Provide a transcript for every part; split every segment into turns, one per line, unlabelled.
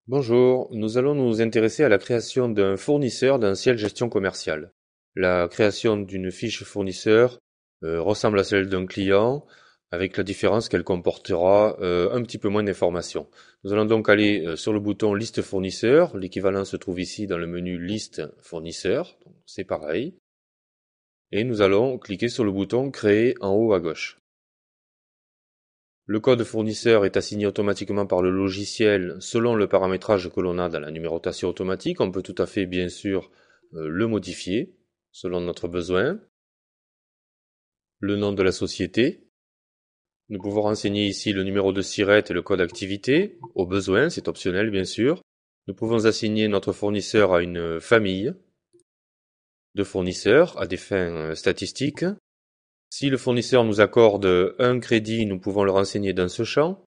Bonjour, nous allons nous intéresser à la création d'un fournisseur d'un ciel gestion commerciale. La création d'une fiche fournisseur ressemble à celle d'un client, avec la différence qu'elle comportera un petit peu moins d'informations. Nous allons donc aller sur le bouton Liste fournisseur. L'équivalent se trouve ici dans le menu Liste fournisseur. C'est pareil. Et nous allons cliquer sur le bouton Créer en haut à gauche. Le code fournisseur est assigné automatiquement par le logiciel selon le paramétrage que l'on a dans la numérotation automatique. On peut tout à fait, bien sûr, le modifier selon notre besoin. Le nom de la société. Nous pouvons renseigner ici le numéro de SIRET et le code activité. Au besoin, c'est optionnel, bien sûr. Nous pouvons assigner notre fournisseur à une famille de fournisseurs à des fins statistiques. Si le fournisseur nous accorde un crédit, nous pouvons le renseigner dans ce champ.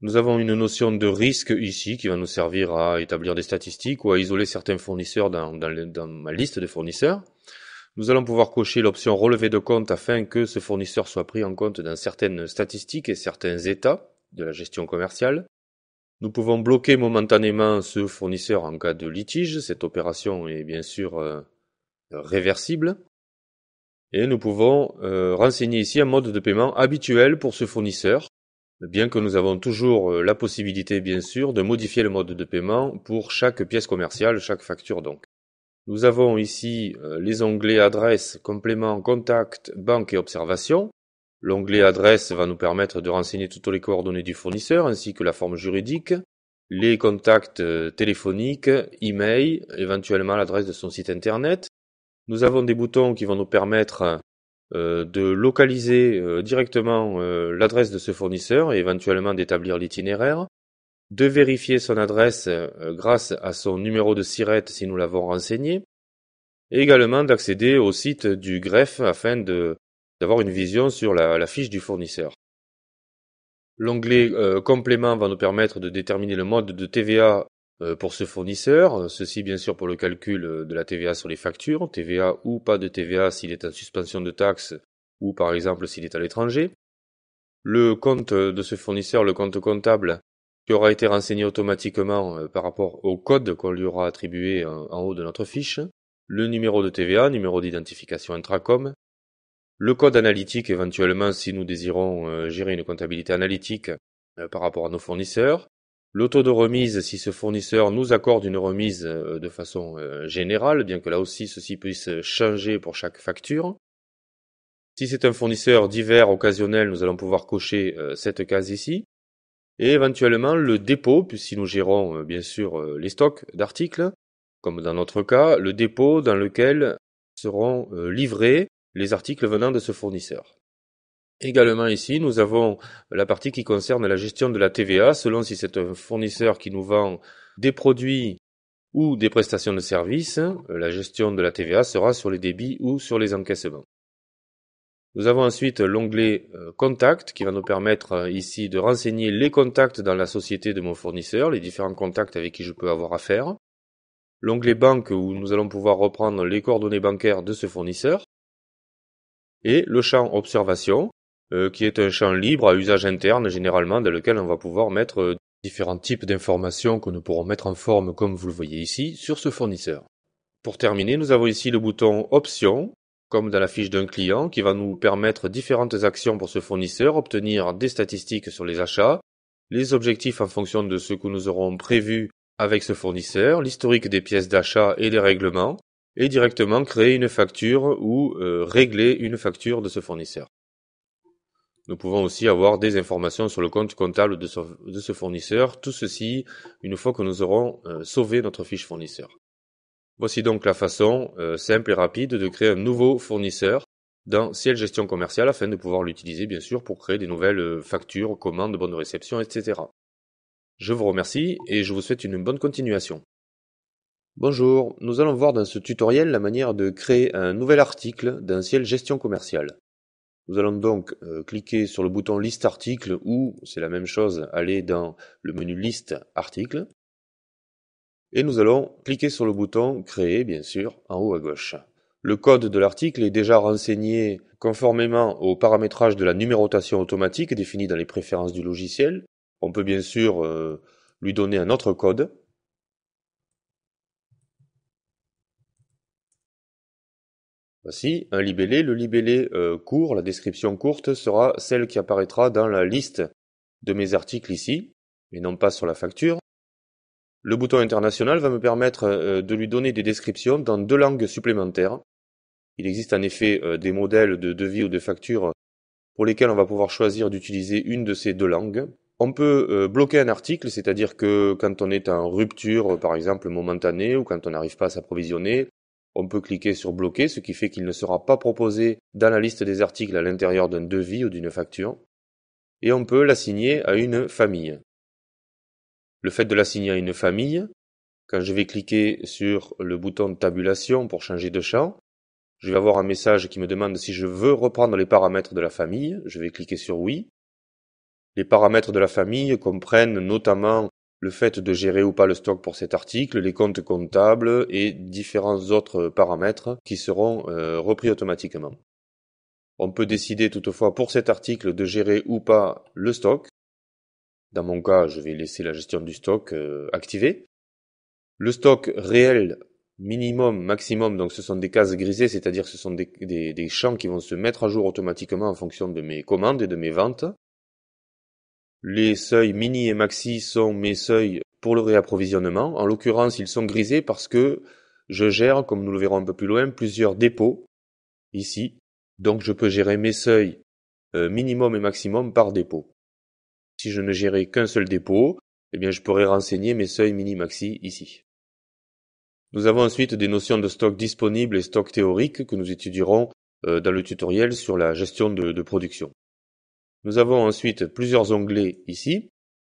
Nous avons une notion de risque ici qui va nous servir à établir des statistiques ou à isoler certains fournisseurs dans ma liste de fournisseurs. Nous allons pouvoir cocher l'option relevé de compte afin que ce fournisseur soit pris en compte dans certaines statistiques et certains états de la gestion commerciale. Nous pouvons bloquer momentanément ce fournisseur en cas de litige. Cette opération est bien sûr réversible. Et nous pouvons renseigner ici un mode de paiement habituel pour ce fournisseur, bien que nous avons toujours la possibilité, bien sûr, de modifier le mode de paiement pour chaque pièce commerciale, chaque facture donc. Nous avons ici les onglets adresse, complément, contact, banque et observation. L'onglet adresse va nous permettre de renseigner toutes les coordonnées du fournisseur ainsi que la forme juridique, les contacts téléphoniques, email, éventuellement l'adresse de son site internet. Nous avons des boutons qui vont nous permettre de localiser directement l'adresse de ce fournisseur et éventuellement d'établir l'itinéraire, de vérifier son adresse grâce à son numéro de SIRET si nous l'avons renseigné, et également d'accéder au site du greffe afin d'avoir une vision sur la fiche du fournisseur. L'onglet complément va nous permettre de déterminer le mode de TVA pour ce fournisseur, ceci bien sûr pour le calcul de la TVA sur les factures, TVA ou pas de TVA s'il est en suspension de taxes ou par exemple s'il est à l'étranger. Le compte de ce fournisseur, le compte comptable, qui aura été renseigné automatiquement par rapport au code qu'on lui aura attribué en haut de notre fiche. Le numéro de TVA, numéro d'identification intracom. Le code analytique éventuellement si nous désirons gérer une comptabilité analytique par rapport à nos fournisseurs. Le taux de remise si ce fournisseur nous accorde une remise de façon générale, bien que là aussi ceci puisse changer pour chaque facture. Si c'est un fournisseur divers occasionnel, nous allons pouvoir cocher cette case ici. Et éventuellement le dépôt, puis si nous gérons bien sûr les stocks d'articles, comme dans notre cas, le dépôt dans lequel seront livrés les articles venant de ce fournisseur. Également ici, nous avons la partie qui concerne la gestion de la TVA, selon si c'est un fournisseur qui nous vend des produits ou des prestations de services, la gestion de la TVA sera sur les débits ou sur les encaissements. Nous avons ensuite l'onglet Contact qui va nous permettre ici de renseigner les contacts dans la société de mon fournisseur, les différents contacts avec qui je peux avoir affaire. L'onglet Banque où nous allons pouvoir reprendre les coordonnées bancaires de ce fournisseur. Et le champ Observation qui est un champ libre à usage interne généralement dans lequel on va pouvoir mettre différents types d'informations que nous pourrons mettre en forme comme vous le voyez ici sur ce fournisseur. Pour terminer, nous avons ici le bouton Options, comme dans la fiche d'un client, qui va nous permettre différentes actions pour ce fournisseur, obtenir des statistiques sur les achats, les objectifs en fonction de ce que nous aurons prévu avec ce fournisseur, l'historique des pièces d'achat et les règlements, et directement créer une facture ou régler une facture de ce fournisseur. Nous pouvons aussi avoir des informations sur le compte comptable de ce fournisseur, tout ceci une fois que nous aurons sauvé notre fiche fournisseur. Voici donc la façon simple et rapide de créer un nouveau fournisseur dans Ciel Gestion Commerciale afin de pouvoir l'utiliser bien sûr pour créer des nouvelles factures, commandes, bonnes de réception, etc. Je vous remercie et je vous souhaite une bonne continuation. Bonjour, nous allons voir dans ce tutoriel la manière de créer un nouvel article dans Ciel Gestion Commerciale. Nous allons donc cliquer sur le bouton Liste article ou, c'est la même chose, aller dans le menu Liste article. Et nous allons cliquer sur le bouton Créer, bien sûr, en haut à gauche. Le code de l'article est déjà renseigné conformément au paramétrage de la numérotation automatique définie dans les préférences du logiciel. On peut bien sûr lui donner un autre code. Voici un libellé. Le libellé court, la description courte, sera celle qui apparaîtra dans la liste de mes articles ici, et non pas sur la facture. Le bouton international va me permettre de lui donner des descriptions dans 2 langues supplémentaires. Il existe en effet des modèles de devis ou de factures pour lesquels on va pouvoir choisir d'utiliser une de ces 2 langues. On peut bloquer un article, c'est-à-dire que quand on est en rupture, par exemple momentanée, ou quand on n'arrive pas à s'approvisionner, on peut cliquer sur bloquer, ce qui fait qu'il ne sera pas proposé dans la liste des articles à l'intérieur d'un devis ou d'une facture. Et on peut l'assigner à une famille. Le fait de l'assigner à une famille, quand je vais cliquer sur le bouton de tabulation pour changer de champ, je vais avoir un message qui me demande si je veux reprendre les paramètres de la famille. Je vais cliquer sur oui. Les paramètres de la famille comprennent notamment le fait de gérer ou pas le stock pour cet article, les comptes comptables et différents autres paramètres qui seront repris automatiquement. On peut décider toutefois pour cet article de gérer ou pas le stock. Dans mon cas, je vais laisser la gestion du stock activée. Le stock réel, minimum, maximum, donc ce sont des cases grisées, c'est-à-dire que ce sont des champs qui vont se mettre à jour automatiquement en fonction de mes commandes et de mes ventes. Les seuils mini et maxi sont mes seuils pour le réapprovisionnement. En l'occurrence, ils sont grisés parce que je gère, comme nous le verrons un peu plus loin, plusieurs dépôts ici. Donc je peux gérer mes seuils minimum et maximum par dépôt. Si je ne gérais qu'un seul dépôt, eh bien je pourrais renseigner mes seuils mini-maxi ici. Nous avons ensuite des notions de stock disponible et stock théorique que nous étudierons dans le tutoriel sur la gestion de production. Nous avons ensuite plusieurs onglets ici.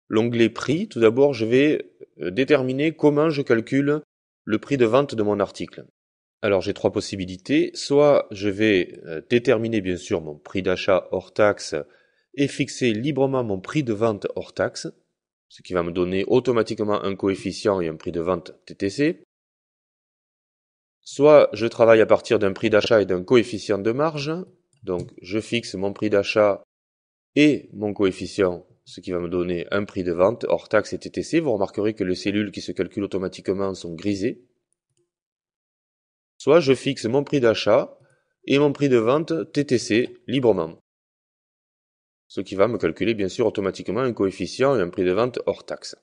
L'onglet prix, tout d'abord, je vais déterminer comment je calcule le prix de vente de mon article. Alors j'ai 3 possibilités. Soit je vais déterminer bien sûr mon prix d'achat hors taxe et fixer librement mon prix de vente hors taxe, ce qui va me donner automatiquement un coefficient et un prix de vente TTC. Soit je travaille à partir d'un prix d'achat et d'un coefficient de marge, donc je fixe mon prix d'achat et mon coefficient, ce qui va me donner un prix de vente hors taxe et TTC. Vous remarquerez que les cellules qui se calculent automatiquement sont grisées. Soit je fixe mon prix d'achat et mon prix de vente TTC librement, ce qui va me calculer bien sûr automatiquement un coefficient et un prix de vente hors taxe.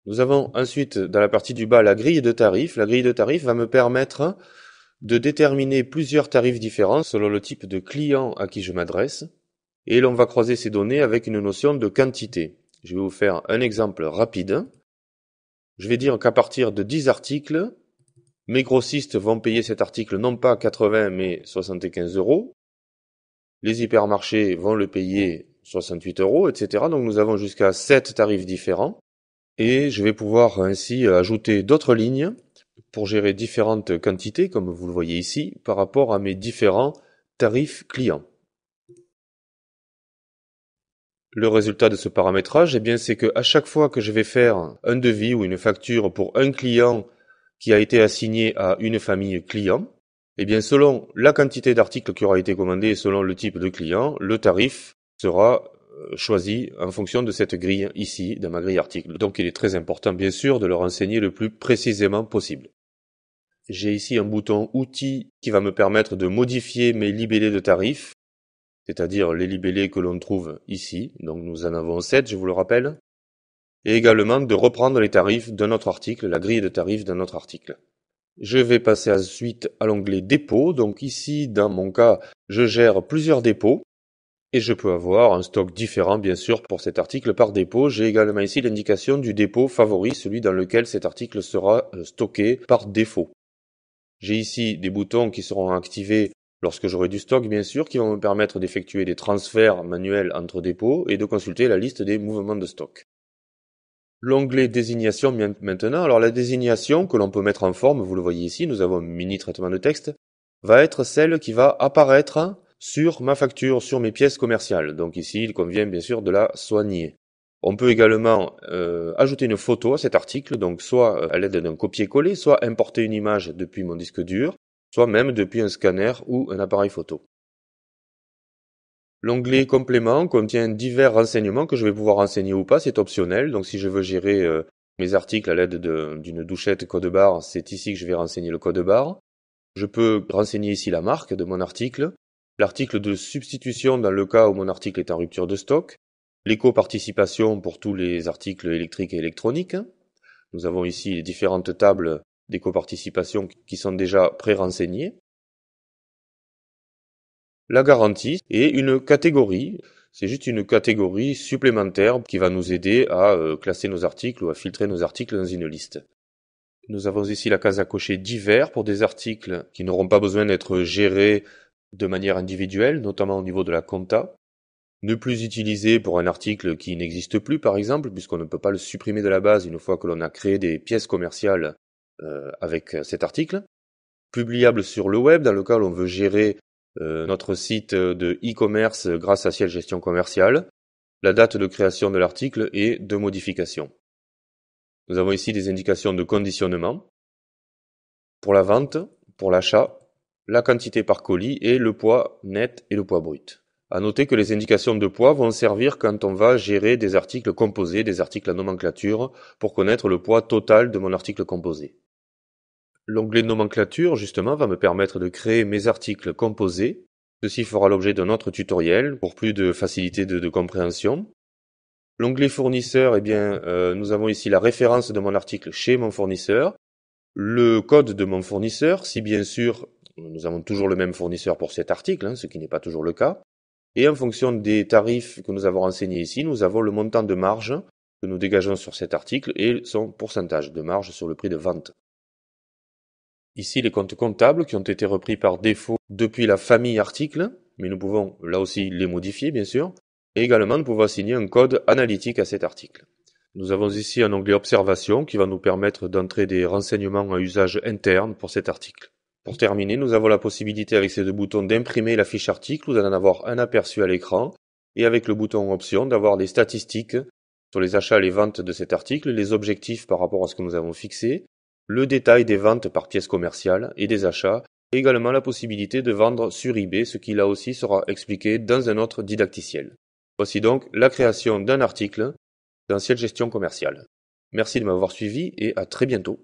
Nous avons ensuite dans la partie du bas la grille de tarifs. La grille de tarifs va me permettre de déterminer plusieurs tarifs différents selon le type de client à qui je m'adresse. Et l'on va croiser ces données avec une notion de quantité. Je vais vous faire un exemple rapide. Je vais dire qu'à partir de 10 articles, mes grossistes vont payer cet article non pas 80 mais 75 €. Les hypermarchés vont le payer 68 €, etc. Donc nous avons jusqu'à 7 tarifs différents. Et je vais pouvoir ainsi ajouter d'autres lignes pour gérer différentes quantités, comme vous le voyez ici, par rapport à mes différents tarifs clients. Le résultat de ce paramétrage, eh bien, c'est que à chaque fois que je vais faire un devis ou une facture pour un client qui a été assigné à une famille client, eh bien, selon la quantité d'articles qui aura été commandé et selon le type de client, le tarif sera choisi en fonction de cette grille ici, dans ma grille article. Donc, il est très important, bien sûr, de le renseigner le plus précisément possible. J'ai ici un bouton outils qui va me permettre de modifier mes libellés de tarifs, c'est-à-dire les libellés que l'on trouve ici. Donc, nous en avons 7, je vous le rappelle. Et également de reprendre les tarifs d'un autre article, la grille de tarifs d'un autre article. Je vais passer ensuite à l'onglet dépôt. Donc ici, dans mon cas, je gère plusieurs dépôts. Et je peux avoir un stock différent, bien sûr, pour cet article par dépôt. J'ai également ici l'indication du dépôt favori, celui dans lequel cet article sera stocké par défaut. J'ai ici des boutons qui seront activés lorsque j'aurai du stock, bien sûr, qui vont me permettre d'effectuer des transferts manuels entre dépôts et de consulter la liste des mouvements de stock. L'onglet désignation maintenant. Alors la désignation que l'on peut mettre en forme, vous le voyez ici, nous avons un mini traitement de texte, va être celle qui va apparaître sur ma facture, sur mes pièces commerciales. Donc ici, il convient bien sûr de la soigner. On peut également ajouter une photo à cet article, donc soit à l'aide d'un copier-coller, soit importer une image depuis mon disque dur, soit même depuis un scanner ou un appareil photo. L'onglet complément contient divers renseignements que je vais pouvoir renseigner ou pas, c'est optionnel. Donc si je veux gérer mes articles à l'aide d'une douchette code barre, c'est ici que je vais renseigner le code barre. Je peux renseigner ici la marque de mon article, l'article de substitution dans le cas où mon article est en rupture de stock, l'éco-participation pour tous les articles électriques et électroniques. Nous avons ici les différentes tables d'éco-participation qui sont déjà pré-renseignées. La garantie et une catégorie. C'est juste une catégorie supplémentaire qui va nous aider à classer nos articles ou à filtrer nos articles dans une liste. Nous avons ici la case à cocher divers pour des articles qui n'auront pas besoin d'être gérés de manière individuelle, notamment au niveau de la compta. Ne plus utiliser pour un article qui n'existe plus, par exemple, puisqu'on ne peut pas le supprimer de la base une fois que l'on a créé des pièces commerciales avec cet article. Publiable sur le web, dans le cas où l'on veut gérer notre site de e-commerce grâce à Ciel Gestion Commerciale, la date de création de l'article et de modification. Nous avons ici des indications de conditionnement pour la vente, pour l'achat, la quantité par colis et le poids net et le poids brut. À noter que les indications de poids vont servir quand on va gérer des articles composés, des articles à nomenclature, pour connaître le poids total de mon article composé. L'onglet nomenclature, justement, va me permettre de créer mes articles composés. Ceci fera l'objet d'un autre tutoriel pour plus de facilité de compréhension. L'onglet fournisseur, nous avons ici la référence de mon article chez mon fournisseur, le code de mon fournisseur, si bien sûr nous avons toujours le même fournisseur pour cet article, ce qui n'est pas toujours le cas. Et en fonction des tarifs que nous avons renseignés ici, nous avons le montant de marge que nous dégageons sur cet article et son pourcentage de marge sur le prix de vente. Ici, les comptes comptables qui ont été repris par défaut depuis la famille article, mais nous pouvons là aussi les modifier, bien sûr. Et également, nous pouvons assigner un code analytique à cet article. Nous avons ici un onglet observation qui va nous permettre d'entrer des renseignements à usage interne pour cet article. Pour terminer, nous avons la possibilité avec ces deux boutons d'imprimer la fiche article ou d'en avoir un aperçu à l'écran, et avec le bouton option d'avoir les statistiques sur les achats et les ventes de cet article, les objectifs par rapport à ce que nous avons fixé, le détail des ventes par pièce commerciale et des achats, et également la possibilité de vendre sur eBay, ce qui là aussi sera expliqué dans un autre didacticiel. Voici donc la création d'un article dans Ciel Gestion Commerciale. Merci de m'avoir suivi et à très bientôt.